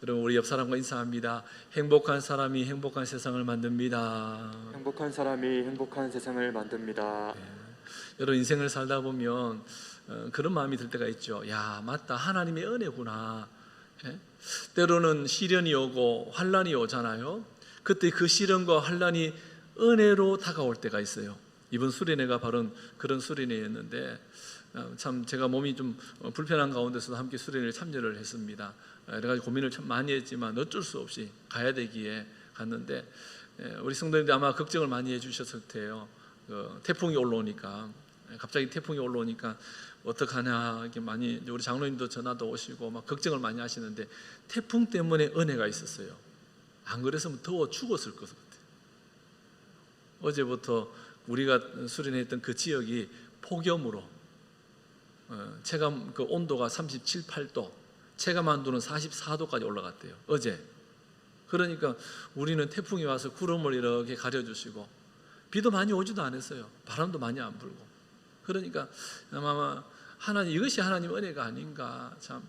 여러분, 우리 옆 사람과 인사합니다. 행복한 사람이 행복한 세상을 만듭니다. 행복한 사람이 행복한 세상을 만듭니다. 여러분, 인생을 살다 보면 그런 마음이 들 때가 있죠. 야, 맞다, 하나님의 은혜구나. 때로는 시련이 오고 환난이 오잖아요. 그때 그 시련과 환난이 은혜로 다가올 때가 있어요. 이번 수련회가 바로 그런 수련회였는데, 참 제가 몸이 좀 불편한 가운데서도 함께 수련회에 참여를 했습니다. 여러 가지 고민을 참 많이 했지만 어쩔 수 없이 가야 되기에 갔는데, 우리 성도님들 아마 걱정을 많이 해주셨을 테요. 태풍이 올라오니까, 갑자기 태풍이 올라오니까 어떡하냐, 이렇게 많이, 우리 장로님도 전화도 오시고 막 걱정을 많이 하시는데, 태풍 때문에 은혜가 있었어요. 안 그랬으면 더워 죽었을 것 같아요. 어제부터 우리가 수련했던 그 지역이 폭염으로 체감 그 온도가 37, 8도, 체감 한도는 44도까지 올라갔대요. 어제. 그러니까 우리는 태풍이 와서 구름을 이렇게 가려주시고, 비도 많이 오지도 않았어요. 바람도 많이 안 불고. 그러니까 아마 하나님, 이것이 하나님의 은혜가 아닌가. 참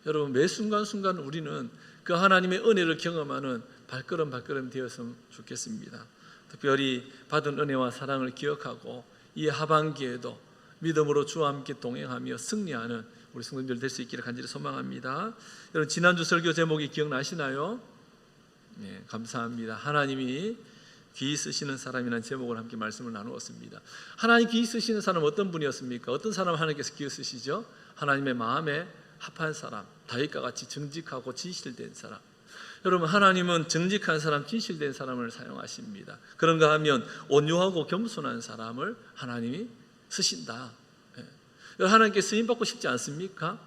여러분, 매 순간순간 우리는 그 하나님의 은혜를 경험하는 발걸음 되었으면 좋겠습니다. 특별히 받은 은혜와 사랑을 기억하고 이 하반기에도 믿음으로 주와 함께 동행하며 승리하는 우리 성도님들 될 수 있기를 간절히 소망합니다. 여러분, 지난주 설교 제목이 기억나시나요? 네, 감사합니다. 하나님이 귀 쓰시는 사람이라는 제목을 함께 말씀을 나누었습니다. 하나님 귀 쓰시는 사람은 어떤 분이었습니까? 어떤 사람 하나님께서 귀 쓰시죠? 하나님의 마음에 합한 사람, 다윗과 같이 정직하고 진실된 사람. 여러분, 하나님은 정직한 사람, 진실된 사람을 사용하십니다. 그런가 하면 온유하고 겸손한 사람을 하나님이 쓰신다. 하나님께 쓰임받고 싶지 않습니까?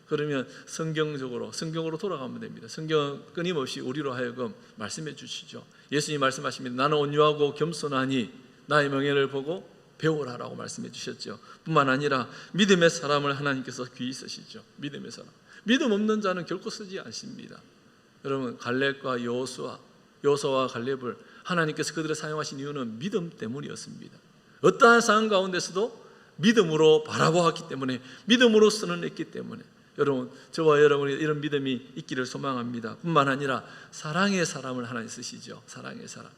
그러면 성경으로 돌아가면 됩니다. 성경 끊임없이 우리로 하여금 말씀해 주시죠. 예수님 말씀하십니다. 나는 온유하고 겸손하니 나의 명예를 보고 배우라라고 말씀해 주셨죠. 뿐만 아니라 믿음의 사람을 하나님께서 귀히 쓰시죠. 믿음의 사람. 믿음 없는 자는 결코 쓰지 않습니다. 여러분, 갈렙과 여호수아와 갈렙을 하나님께서 그들을 사용하신 이유는 믿음 때문이었습니다. 어떠한 상황 가운데서도 믿음으로 바라보았기 때문에, 믿음으로 선언했기 때문에, 여러분, 저와 여러분이 이런 믿음이 있기를 소망합니다. 뿐만 아니라 사랑의 사람을 하나님 쓰시죠. 사랑의 사람.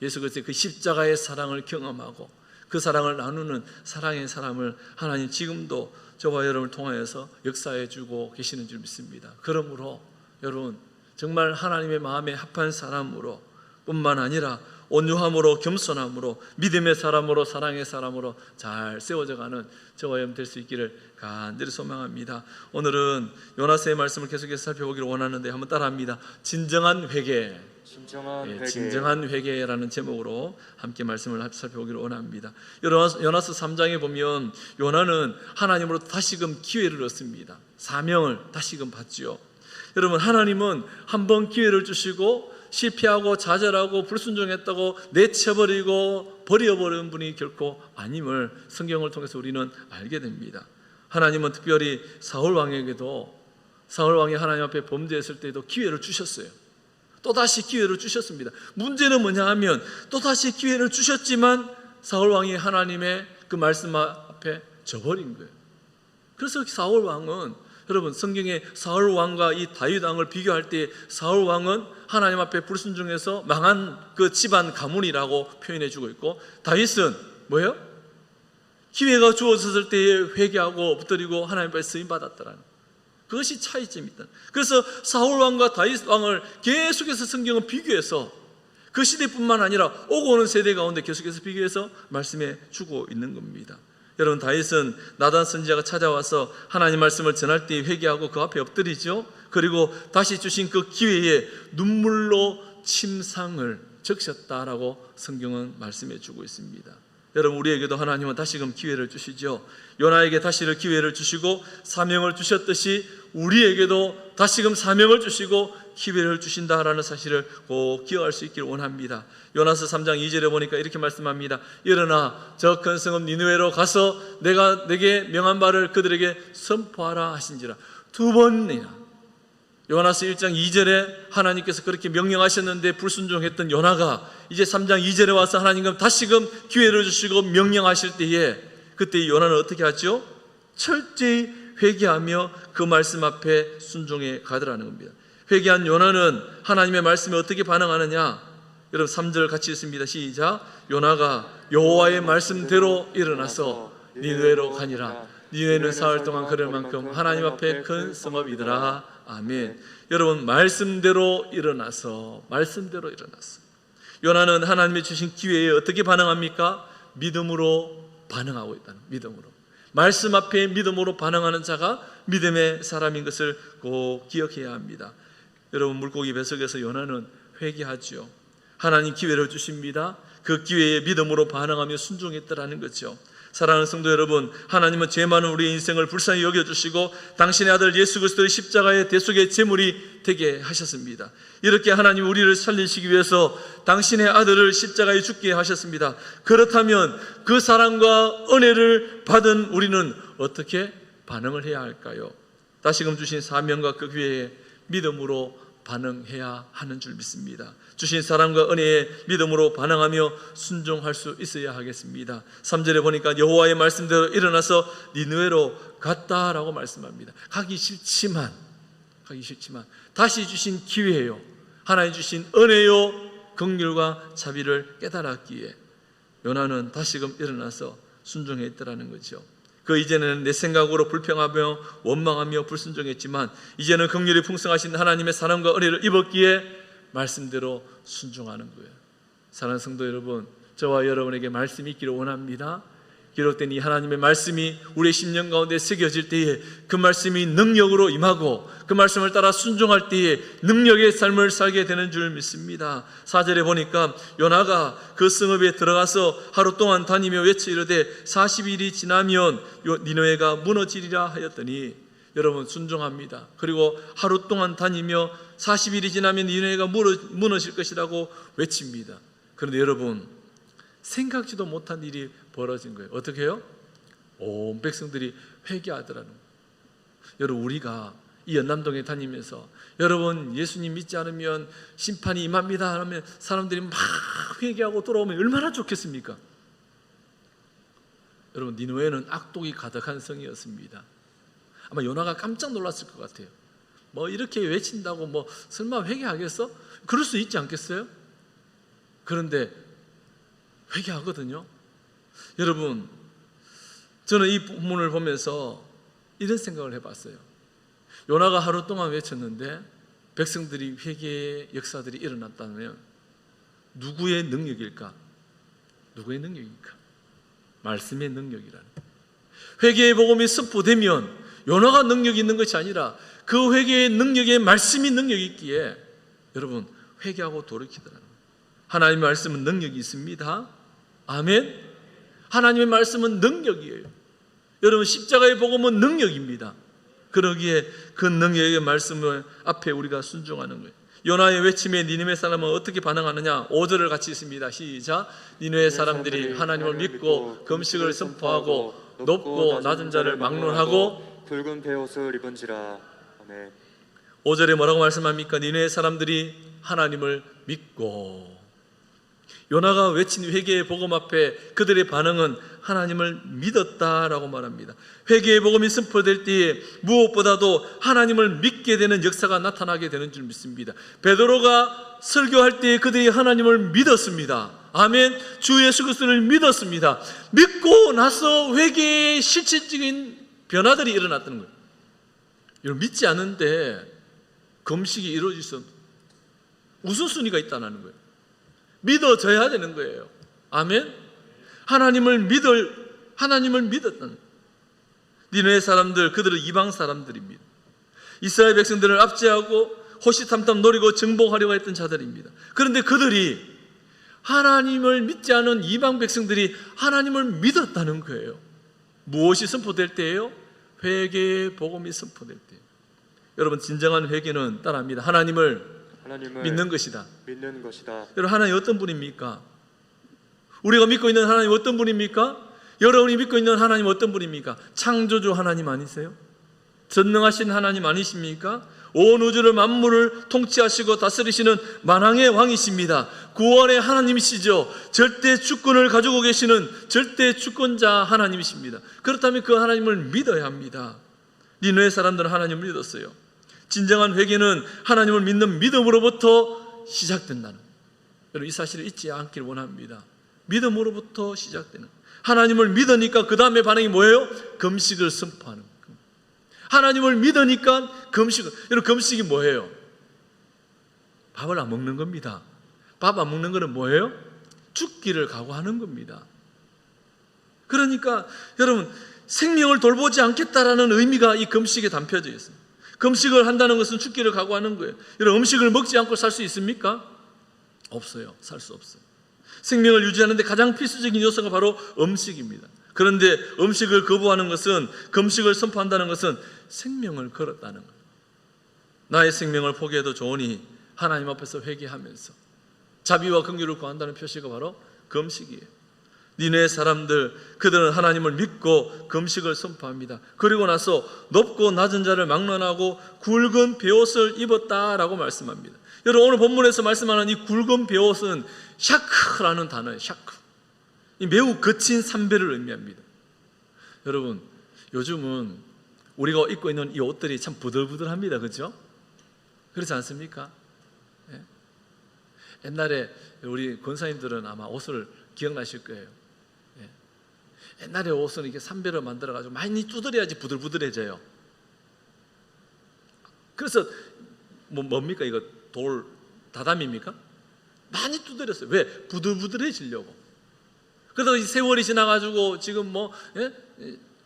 예수 그리스도의 그 십자가의 사랑을 경험하고 그 사랑을 나누는 사랑의 사람을 하나님 지금도 저와 여러분을 통하여서 역사해 주고 계시는 줄 믿습니다. 그러므로 여러분, 정말 하나님의 마음에 합한 사람으로 뿐만 아니라 온유함으로, 겸손함으로, 믿음의 사람으로, 사랑의 사람으로 잘 세워져가는 저와 여러분 될 수 있기를 간절히 소망합니다. 오늘은 요나서의 말씀을 계속해서 살펴보기를 원하는데 한번 따라합니다. 진정한 회개. 진정한 회개라는 제목으로 함께 말씀을 살펴보기를 원합니다. 요나서 3장에 보면 요나는 하나님으로 다시금 기회를 얻습니다. 사명을 다시금 받지요. 여러분, 하나님은 한번 기회를 주시고 실패하고 좌절하고 불순종했다고 내쳐버리고 버려버리는 분이 결코 아님을 성경을 통해서 우리는 알게 됩니다. 하나님은 특별히 사울 왕이 하나님 앞에 범죄했을 때도 기회를 주셨어요. 또다시 기회를 주셨습니다. 문제는 뭐냐 하면 또다시 기회를 주셨지만 사울 왕이 하나님의 그 말씀 앞에 져버린 거예요. 그래서 사울 왕은, 여러분, 성경에 사울 왕과 이 다윗 왕을 비교할 때 사울 왕은 하나님 앞에 불순종해서 망한 그 집안 가문이라고 표현해 주고 있고, 다윗은 뭐예요? 기회가 주어졌을 때에 회개하고 엎드리고 하나님 앞에 쓰임 받았더라는, 그것이 차이점이다. 그래서 사울 왕과 다윗 왕을 계속해서 성경은 비교해서 그 시대뿐만 아니라 오고 오는 세대 가운데 계속해서 비교해서 말씀해 주고 있는 겁니다. 여러분, 다윗은 나단 선지자가 찾아와서 하나님 말씀을 전할 때 회개하고 그 앞에 엎드리죠. 그리고 다시 주신 그 기회에 눈물로 침상을 적셨다라고 성경은 말씀해 주고 있습니다. 여러분, 우리에게도 하나님은 다시금 기회를 주시죠. 요나에게 다시를 기회를 주시고 사명을 주셨듯이 우리에게도 다시금 사명을 주시고 기회를 주신다라는 사실을 꼭 기억할 수 있기를 원합니다. 요나서 3장 2절에 보니까 이렇게 말씀합니다. 일어나 저 큰 성읍 니느웨로 가서 내가 내게 명한 바를 그들에게 선포하라 하신지라. 두 번이나 요나서 1장 2절에 하나님께서 그렇게 명령하셨는데 불순종했던 요나가 이제 3장 2절에 와서 하나님과 다시금 기회를 주시고 명령하실 때에, 그때 요나는 어떻게 하죠? 철저히 회개하며 그 말씀 앞에 순종해 가더라는 겁니다. 회개한 요나는 하나님의 말씀에 어떻게 반응하느냐? 여러분 3절 같이 읽습니다. 시작. 요나가 여호와의 말씀대로 일어나서 니느웨로 가니라. 니느웨는 사흘 동안 걸을 만큼 하나님 앞에 큰 성읍이더라. 아멘. 여러분 말씀대로 일어나서 요나는 하나님이 주신 기회에 어떻게 반응합니까? 믿음으로 반응하고 있다는, 믿음으로. 말씀 앞에 믿음으로 반응하는 자가 믿음의 사람인 것을 꼭 기억해야 합니다. 여러분 물고기 뱃속에서 요나는 회개하지요. 하나님 기회를 주십니다. 그 기회에 믿음으로 반응하며 순종했더라는 거죠. 사랑하는 성도 여러분, 하나님은 죄 많은 우리의 인생을 불쌍히 여겨주시고 당신의 아들 예수 그리스도의 십자가의 대속의 제물이 되게 하셨습니다. 이렇게 하나님 우리를 살리시기 위해서 당신의 아들을 십자가에 죽게 하셨습니다. 그렇다면 그 사랑과 은혜를 받은 우리는 어떻게 반응을 해야 할까요? 다시금 주신 사명과 그 기회에 믿음으로 반응해야 하는 줄 믿습니다. 주신 사랑과 은혜에 믿음으로 반응하며 순종할 수 있어야 하겠습니다. 3절에 보니까 여호와의 말씀대로 일어나서 니느웨로 갔다라고 말씀합니다. 가기 싫지만 다시 주신 기회예요. 하나님 주신 은혜요 긍휼과 자비를 깨달았기에 요나는 다시금 일어나서 순종했더라는 거죠. 그 이전에는 내 생각으로 불평하며 원망하며 불순종했지만 이제는 긍휼이 풍성하신 하나님의 사랑과 은혜를 입었기에 말씀대로 순종하는 거예요. 사랑하는 성도 여러분, 저와 여러분에게 말씀이 있기를 원합니다. 기록된 이 하나님의 말씀이 우리의 심령 가운데 새겨질 때에 그 말씀이 능력으로 임하고 그 말씀을 따라 순종할 때에 능력의 삶을 살게 되는 줄 믿습니다. 4절에 보니까 요나가 그 성읍에 들어가서 하루 동안 다니며 외쳐 이르되 40일이 지나면 니느웨가 무너지리라 하였더니, 여러분 순종합니다. 그리고 하루 동안 다니며 40일이 지나면 니느웨가 무너질 것이라고 외칩니다. 그런데 여러분 생각지도 못한 일이 벌어진 거예요. 어떻게 해요? 온 백성들이 회개하더라는 거예요. 여러분 우리가 이 연남동에 다니면서 여러분 예수님 믿지 않으면 심판이 임합니다 하면 사람들이 막 회개하고 돌아오면 얼마나 좋겠습니까? 여러분 니느웨는 악독이 가득한 성이었습니다. 아마 요나가 깜짝 놀랐을 것 같아요. 뭐 이렇게 외친다고 뭐 설마 회개하겠어? 그럴 수 있지 않겠어요? 그런데 회개하거든요. 여러분 저는 이 본문을 보면서 이런 생각을 해봤어요. 요나가 하루 동안 외쳤는데 백성들이 회개의 역사들이 일어났다면 누구의 능력일까? 누구의 능력일까? 말씀의 능력이라는 거예요. 회개의 복음이 선포되면 요나가 능력이 있는 것이 아니라 그 회개의 능력에 말씀이 능력이 있기에 여러분 회개하고 돌이키더라는 거예요. 하나님의 말씀은 능력이 있습니다. 아멘. 하나님의 말씀은 능력이에요. 여러분 십자가의 복음은 능력입니다. 그러기에 그 능력의 말씀을 앞에 우리가 순종하는 거예요. 요나의 외침에 니느웨 사람은 어떻게 반응하느냐? 5절을 같이 읽습니다. 시작. 니느웨 사람들이 하나님을 믿고 금식을 선포하고 높고 낮은 자를 막론하고 붉은 베옷을 입은지라. 아멘. 5절에 뭐라고 말씀합니까? 니느웨 사람들이 하나님을 믿고. 요나가 외친 회개의 복음 앞에 그들의 반응은 하나님을 믿었다라고 말합니다. 회개의 복음이 선포될 때에 무엇보다도 하나님을 믿게 되는 역사가 나타나게 되는 줄 믿습니다. 베드로가 설교할 때에 그들이 하나님을 믿었습니다. 아멘. 주 예수 그리스도를 믿었습니다. 믿고 나서 회개의 실질적인 변화들이 일어났다는 거예요. 여러분 믿지 않은데 금식이 이루어질 수 없는 우선순위가 있다는 거예요. 믿어져야 되는 거예요. 아멘. 하나님을 믿었다는 거예요. 니느웨 사람들, 그들은 이방 사람들입니다. 이스라엘 백성들을 압제하고 호시탐탐 노리고 정복하려고 했던 자들입니다. 그런데 그들이 하나님을 믿지 않은 이방 백성들이 하나님을 믿었다는 거예요. 무엇이 선포될 때예요? 회개의 복음이 선포될 때. 여러분 진정한 회개는 따라합니다. 하나님을 믿는 것이다. 여러분 하나님 어떤 분입니까? 우리가 믿고 있는 하나님 어떤 분입니까? 여러분이 믿고 있는 하나님 어떤 분입니까? 창조주 하나님 아니세요? 전능하신 하나님 아니십니까? 온 우주를 만물을 통치하시고 다스리시는 만왕의 왕이십니다. 구원의 하나님이시죠. 절대 주권을 가지고 계시는 절대 주권자 하나님이십니다. 그렇다면 그 하나님을 믿어야 합니다. 니느웨 사람들은 하나님을 믿었어요. 진정한 회개는 하나님을 믿는 믿음으로부터 시작된다는, 여러분 이 사실을 잊지 않기를 원합니다. 믿음으로부터 시작되는, 하나님을 믿으니까 그 다음에 반응이 뭐예요? 금식을 선포하는 거예요. 하나님을 믿으니까 금식을, 여러분 금식이 뭐예요? 밥을 안 먹는 겁니다. 밥 안 먹는 거는 뭐예요? 죽기를 각오하는 겁니다. 그러니까 여러분 생명을 돌보지 않겠다라는 의미가 이 금식에 담겨져 있어요. 금식을 한다는 것은 죽기를 각오하는 거예요. 여러분 음식을 먹지 않고 살 수 있습니까? 없어요. 살 수 없어요. 생명을 유지하는 데 가장 필수적인 요소가 바로 음식입니다. 그런데 음식을 거부하는 것은, 금식을 선포한다는 것은 생명을 걸었다는 거예요. 나의 생명을 포기해도 좋으니 하나님 앞에서 회개하면서 자비와 긍휼을 구한다는 표시가 바로 금식이에요. 니네 사람들, 그들은 하나님을 믿고 금식을 선포합니다. 그리고 나서 높고 낮은 자를 막론하고 굵은 베옷을 입었다라고 말씀합니다. 여러분 오늘 본문에서 말씀하는 이 굵은 베옷은 샤크라는 단어예요. 샤크. 이 매우 거친 삼배를 의미합니다. 여러분 요즘은 우리가 입고 있는 이 옷들이 참 부들부들합니다. 그렇죠? 그렇지 않습니까? 예? 옛날에 우리 권사님들은 아마 옷을 기억나실 거예요. 예. 옛날에 옷은 이렇게 삼배를 만들어가지고 많이 두드려야지 부들부들해져요. 그래서 뭡니까 이거? 돌 다담입니까? 많이 두드렸어요. 왜? 부들부들해지려고. 그러다가 이 세월이 지나가지고 지금 예?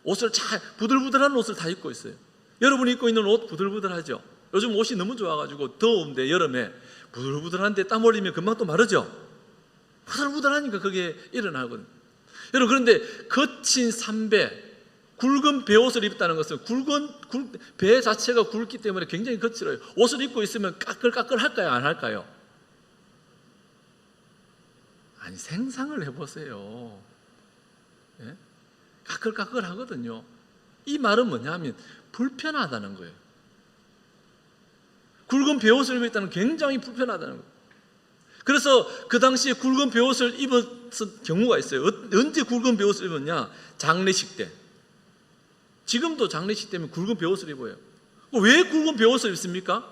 옷을 잘 부들부들한 옷을 다 입고 있어요. 여러분이 입고 있는 옷 부들부들하죠? 요즘 옷이 너무 좋아가지고 더운데 여름에 부들부들한데 땀 흘리면 금방 또 마르죠? 부들부들하니까 그게 일어나거든요. 여러분 그런데 거친 삼배, 굵은 베옷을 입었다는 것은 배 자체가 굵기 때문에 굉장히 거칠어요. 옷을 입고 있으면 까끌까끌할까요? 안 할까요? 아니 생상을 해보세요. 예? 까끌까끌하거든요. 이 말은 뭐냐면 불편하다는 거예요. 굵은 베옷을 입었다는 굉장히 불편하다는 거예요. 그래서 그 당시에 굵은 베옷을 입었던 경우가 있어요. 언제 굵은 베옷을 입었냐? 장례식 때. 지금도 장례식 때면 굵은 베옷을 입어요. 왜 굵은 베옷을 입습니까?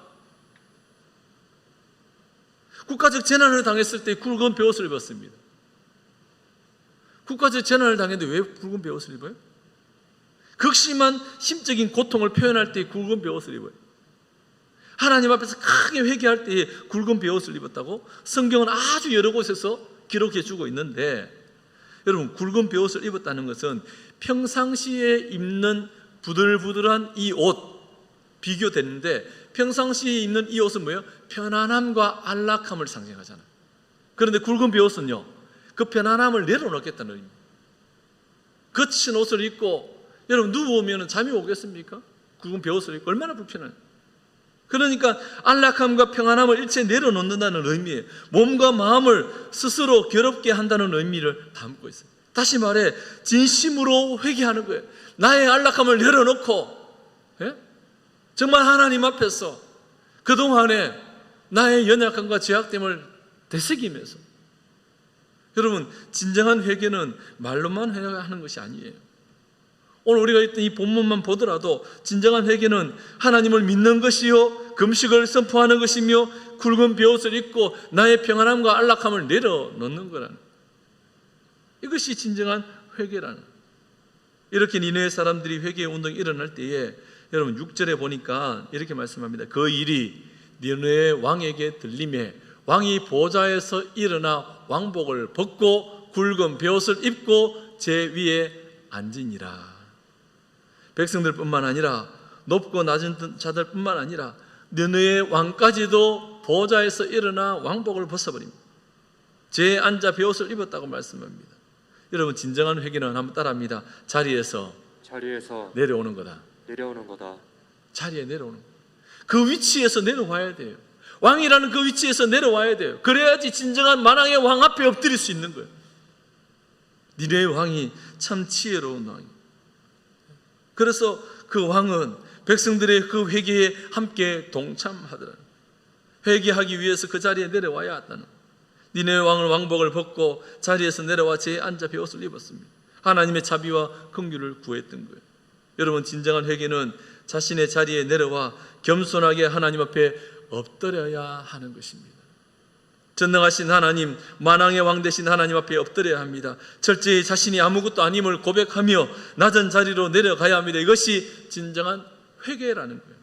국가적 재난을 당했을 때 굵은 베옷을 입었습니다. 국가적 재난을 당했는데 왜 굵은 베옷을 입어요? 극심한 심적인 고통을 표현할 때 굵은 베옷을 입어요. 하나님 앞에서 크게 회개할 때에 굵은 베옷을 입었다고 성경은 아주 여러 곳에서 기록해 주고 있는데, 여러분 굵은 베옷을 입었다는 것은 평상시에 입는 부들부들한 이 옷 비교됐는데, 평상시에 입는 이 옷은 뭐예요? 편안함과 안락함을 상징하잖아요. 그런데 굵은 베옷은요, 그 편안함을 내려놓겠다는 의미입니다. 거친 옷을 입고 여러분 누우면 잠이 오겠습니까? 굵은 베옷을 입고 얼마나 불편해요. 그러니까 안락함과 평안함을 일체 내려놓는다는 의미예요. 몸과 마음을 스스로 괴롭게 한다는 의미를 담고 있어요. 다시 말해 진심으로 회개하는 거예요. 나의 안락함을 내려놓고, 예? 정말 하나님 앞에서 그동안에 나의 연약함과 죄악됨을 되새기면서, 여러분 진정한 회개는 말로만 해야 하는 것이 아니에요. 오늘 우리가 했던 이 본문만 보더라도 진정한 회개는 하나님을 믿는 것이요 금식을 선포하는 것이며 굵은 베옷을 입고 나의 평안함과 안락함을 내려놓는 거라는, 이것이 진정한 회개라는. 이렇게 니느웨 사람들이 회개의 운동이 일어날 때에 여러분 6절에 보니까 이렇게 말씀합니다. 그 일이 니느웨 왕에게 들림에 왕이 보좌에서 일어나 왕복을 벗고 굵은 베옷을 입고 제 위에 앉으니라. 백성들뿐만 아니라 높고 낮은 자들뿐만 아니라 니느웨 왕까지도 보좌에서 일어나 왕복을 벗어버립니다. 제 앉아 베옷을 입었다고 말씀합니다. 여러분 진정한 회개는 한번 따라합니다. 자리에서 내려오는 거다. 자리에 내려오는 거다. 그 위치에서 내려와야 돼요. 왕이라는 그 위치에서 내려와야 돼요. 그래야지 진정한 만왕의 왕 앞에 엎드릴 수 있는 거예요. 니느웨 왕이 참 지혜로운 왕이에요. 그래서 그 왕은 백성들의 그 회개에 함께 동참하더라. 회개하기 위해서 그 자리에 내려와야 한다는. 니느웨 왕은 왕복을 벗고 자리에서 내려와 제 앉아 베옷을 입었습니다. 하나님의 자비와 긍휼을 구했던 거예요. 여러분, 진정한 회개는 자신의 자리에 내려와 겸손하게 하나님 앞에 엎드려야 하는 것입니다. 전능하신 하나님, 만왕의 왕 되신 하나님 앞에 엎드려야 합니다. 철저히 자신이 아무것도 아님을 고백하며 낮은 자리로 내려가야 합니다. 이것이 진정한 회개라는 거예요.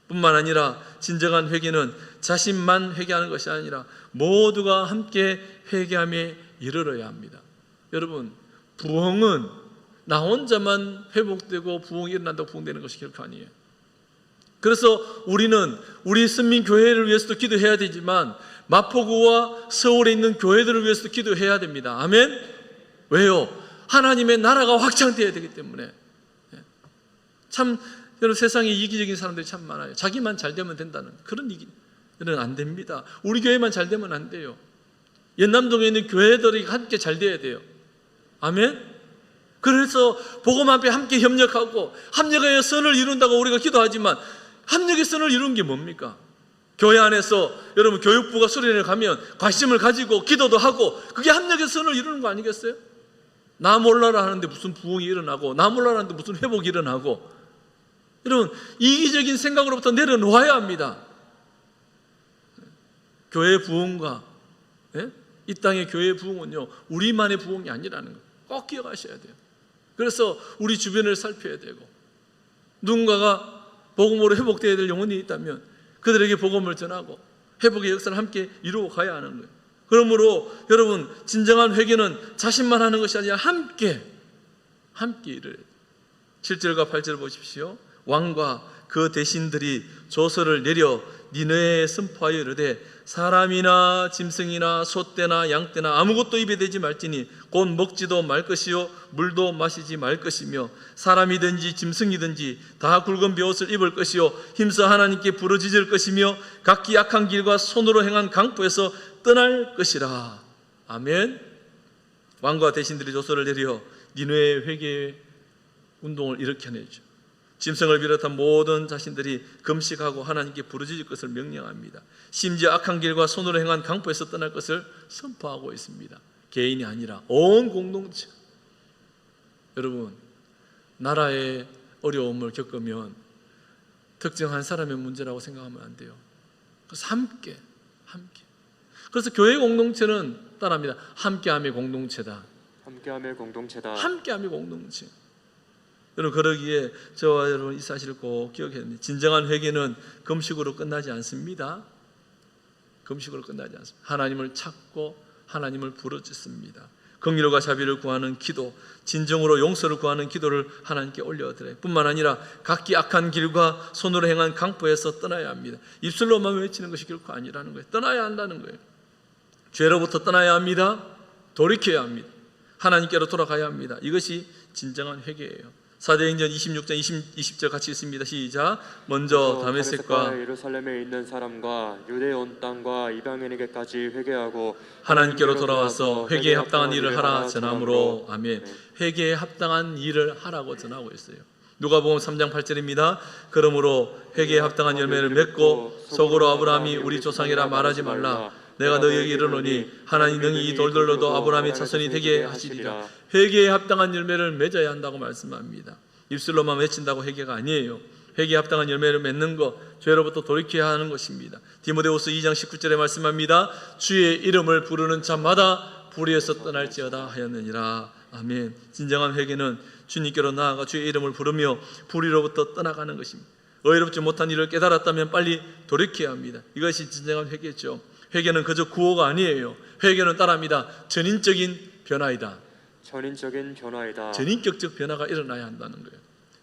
뿐만 아니라 진정한 회개는 자신만 회개하는 것이 아니라 모두가 함께 회개함에 이르러야 합니다. 여러분, 부흥은 나 혼자만 회복되고 부흥이 일어난다고 부흥되는 것이 결코 아니에요. 그래서 우리는 우리 선민교회를 위해서도 기도해야 되지만 마포구와 서울에 있는 교회들을 위해서도 기도해야 됩니다. 아멘? 왜요? 하나님의 나라가 확장되어야 되기 때문에. 참 여러분, 세상에 이기적인 사람들이 참 많아요. 자기만 잘 되면 된다는 그런 이기는 안 됩니다. 우리 교회만 잘 되면 안 돼요. 연남동에 있는 교회들이 함께 잘 돼야 돼요. 아멘? 그래서 복음 앞에 함께 협력하고 합력하여 선을 이룬다고 우리가 기도하지만 합력의 선을 이루는 게 뭡니까? 교회 안에서 여러분 교육부가 수련회 가면 관심을 가지고 기도도 하고 그게 합력의 선을 이루는 거 아니겠어요? 나 몰라라 하는데 무슨 부흥이 일어나고 나 몰라라 하는데 무슨 회복이 일어나고. 여러분, 이기적인 생각으로부터 내려놓아야 합니다. 교회의 부흥과 이 땅의 교회의 부흥은요, 우리만의 부흥이 아니라는 거 꼭 기억하셔야 돼요. 그래서 우리 주변을 살펴야 되고, 누군가가 복음으로 회복되어야 될 영혼이 있다면 그들에게 복음을 전하고 회복의 역사를 함께 이루어 가야 하는 거예요. 그러므로 여러분, 진정한 회개는 자신만 하는 것이 아니라 함께 일을 해요. 7절과 8절 보십시오. 왕과 그 대신들이 조서를 내려 니느웨에 선포하여 이르되 사람이나 짐승이나 소떼나 양떼나 아무것도 입에 대지 말지니 곧 먹지도 말 것이요 물도 마시지 말 것이며 사람이든지 짐승이든지 다 굵은 베옷을 입을 것이요 힘써 하나님께 부르짖을 것이며 각기 악한 길과 손으로 행한 강포에서 떠날 것이라. 아멘. 왕과 대신들이 조서를 내려 니느웨의 회개 운동을 일으켜내죠. 짐승을 비롯한 모든 자신들이 금식하고 하나님께 부르짖을 것을 명령합니다. 심지어 악한 길과 손으로 행한 강포에서 떠날 것을 선포하고 있습니다. 개인이 아니라 온 공동체. 여러분, 나라의 어려움을 겪으면 특정한 사람의 문제라고 생각하면 안 돼요. 그래서 함께. 그래서 교회 공동체는 따라합니다. 함께함의 공동체다. 함께함의 공동체다. 함께함의 공동체. 여러분, 그러기에 저와 여러분 이 사실을 꼭 기억해야 됩니다. 진정한 회개는 금식으로 끝나지 않습니다. 금식으로 끝나지 않습니다. 하나님을 찾고 하나님을 부르짖습니다. 긍휼과 자비를 구하는 기도, 진정으로 용서를 구하는 기도를 하나님께 올려드려요. 뿐만 아니라 각기 악한 길과 손으로 행한 강포에서 떠나야 합니다. 입술로만 외치는 것이 결코 아니라는 거예요. 떠나야 한다는 거예요. 죄로부터 떠나야 합니다. 돌이켜야 합니다. 하나님께로 돌아가야 합니다. 이것이 진정한 회개예요. 사도행전 26장 20절 같이 읽습니다. 시작. 먼저 다메섹과 예루살렘에 있는 사람과 유대 온 땅과 이방인에게까지 회개하고 하나님께로 돌아와서 회개에 합당한 일을 하라 전함으로. 아멘. 회개에 합당한 일을 하라고 전하고 있어요. 누가복음 3장 8절입니다. 그러므로 회개에 합당한 열매를 맺고 속으로 아브라함이 우리 조상이라 말하지 말라. 내가 너희에게 이르노니 하나님 능히 이 돌들로도 아브라함의 자손이 되게 하시리라. 회개에 합당한 열매를 맺어야 한다고 말씀합니다. 입술로만 외친다고 회개가 아니에요. 회개에 합당한 열매를 맺는 것, 죄로부터 돌이켜야 하는 것입니다. 디모데후서 2장 19절에 말씀합니다. 주의 이름을 부르는 자마다 불의에서 떠날지어다 하였느니라. 아멘. 진정한 회개는 주님께로 나아가 주의 이름을 부르며 불의로부터 떠나가는 것입니다. 의롭지 못한 일을 깨달았다면 빨리 돌이켜야 합니다. 이것이 진정한 회개죠. 회개는 그저 구호가 아니에요. 회개는 따라합니다. 전인적인 변화이다. 전인격적 변화가 일어나야 한다는 거예요.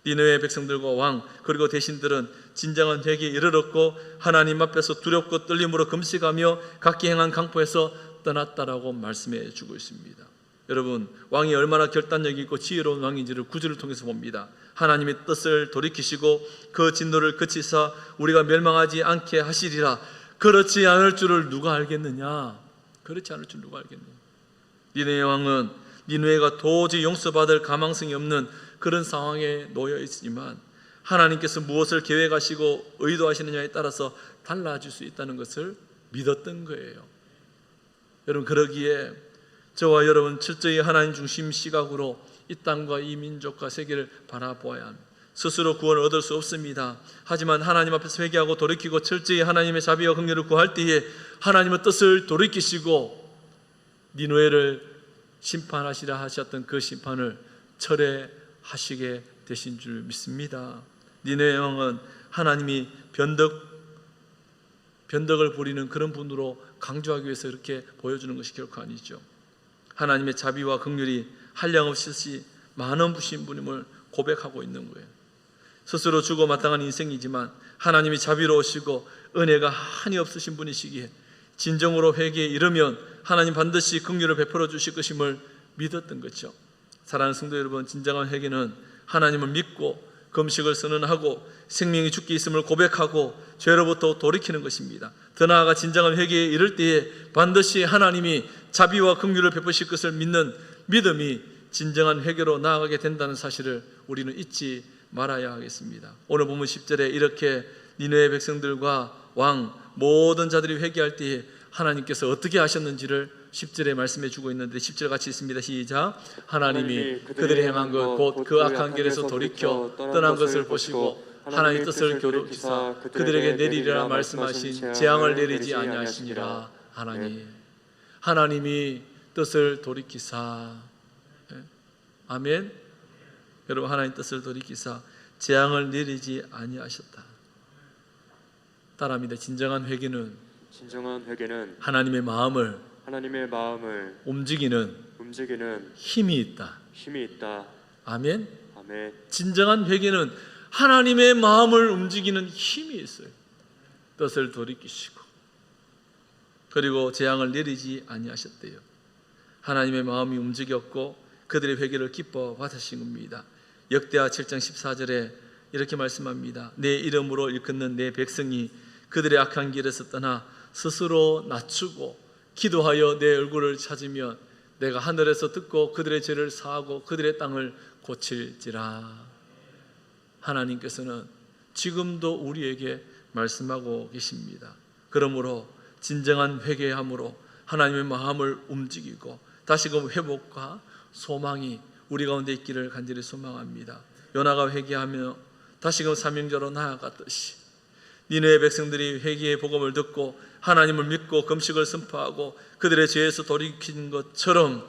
니느웨 백성들과 왕 그리고 대신들은 진정한 회개에 이르렀고 하나님 앞에서 두렵고 떨림으로 금식하며 각기 행한 강포에서 떠났다라고 말씀해 주고 있습니다. 여러분, 왕이 얼마나 결단력 있고 지혜로운 왕인지를 구절을 통해서 봅니다. 하나님의 뜻을 돌이키시고 그 진노를 그치사 우리가 멸망하지 않게 하시리라. 그렇지 않을 줄을 누가 알겠느냐? 그렇지 않을 줄 누가 알겠느냐? 니느웨 왕은 니느웨가 도저히 용서받을 가망성이 없는 그런 상황에 놓여 있지만 하나님께서 무엇을 계획하시고 의도하시느냐에 따라서 달라질 수 있다는 것을 믿었던 거예요. 여러분, 그러기에 저와 여러분 철저히 하나님 중심 시각으로 이 땅과 이 민족과 세계를 바라보아야 합니다. 스스로 구원을 얻을 수 없습니다. 하지만 하나님 앞에서 회개하고 돌이키고 철저히 하나님의 자비와 긍휼을 구할 때에 하나님의 뜻을 돌이키시고 니느웨를 심판하시라 하셨던 그 심판을 철회하시게 되신 줄 믿습니다. 니느웨 왕은 하나님이 변덕을 부리는 그런 분으로 강조하기 위해서 이렇게 보여주는 것이 결코 아니죠. 하나님의 자비와 긍휼이 한량없이 많은 부신 분임을 고백하고 있는 거예요. 스스로 주고 마땅한 인생이지만 하나님이 자비로우시고 은혜가 한이 없으신 분이시기에 진정으로 회개에 이르면 하나님 반드시 긍휼을 베풀어 주실 것임을 믿었던 거죠. 사랑하는 성도 여러분, 진정한 회개는 하나님을 믿고 금식을 선언하고 생명이 죽게 있음을 고백하고 죄로부터 돌이키는 것입니다. 더 나아가 진정한 회개에 이를 때에 반드시 하나님이 자비와 긍휼을 베푸실 것을 믿는 믿음이 진정한 회개로 나아가게 된다는 사실을 우리는 잊지 말아야 하겠습니다. 오늘 본문 10절에 이렇게 니느웨 백성들과 왕 모든 자들이 회개할 때에 하나님께서 어떻게 하셨는지를 10절에 말씀해 주고 있는데 10절 같이 있습니다. 시작. 하나님이 그들이 행한 것 곧 그 악한 길에서 돌이켜 떠난 것을 보시고 하나님의 뜻을 교독하사 그들에게 내리리라 말씀하신 재앙을 내리지 아니하시니라. 하나님이 뜻을 돌이키사, 아멘. 여러분, 하나님 뜻을 돌이키사 재앙을 내리지 아니하셨다. 따라합니다. 진정한 회개는 하나님의 마음을 움직이는 힘이 있다. 아멘. 진정한 회개는 하나님의 마음을 움직이는 힘이 있어요. 뜻을 돌이키시고 그리고 재앙을 내리지 아니하셨대요. 하나님의 마음이 움직였고 그들의 회개를 기뻐 받으신 겁니다. 역대하 7장 14절에 이렇게 말씀합니다. 내 이름으로 일컫는 내 백성이 그들의 악한 길에서 떠나 스스로 낮추고 기도하여 내 얼굴을 찾으면 내가 하늘에서 듣고 그들의 죄를 사하고 그들의 땅을 고칠지라. 하나님께서는 지금도 우리에게 말씀하고 계십니다. 그러므로 진정한 회개함으로 하나님의 마음을 움직이고 다시금 회복과 소망이 우리 가운데 있기를 간절히 소망합니다. 요나가 회개하며 다시금 사명자로 나아갔듯이 니느웨 백성들이 회개의 복음을 듣고 하나님을 믿고 금식을 선포하고 그들의 죄에서 돌이킨 것처럼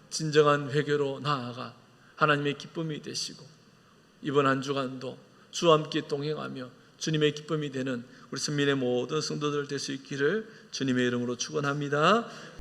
진정한 회개로 나아가 하나님의 기쁨이 되시고 이번 한 주간도 주와 함께 동행하며 주님의 기쁨이 되는 우리 선민의 모든 성도들 될 수 있기를 주님의 이름으로 축원합니다.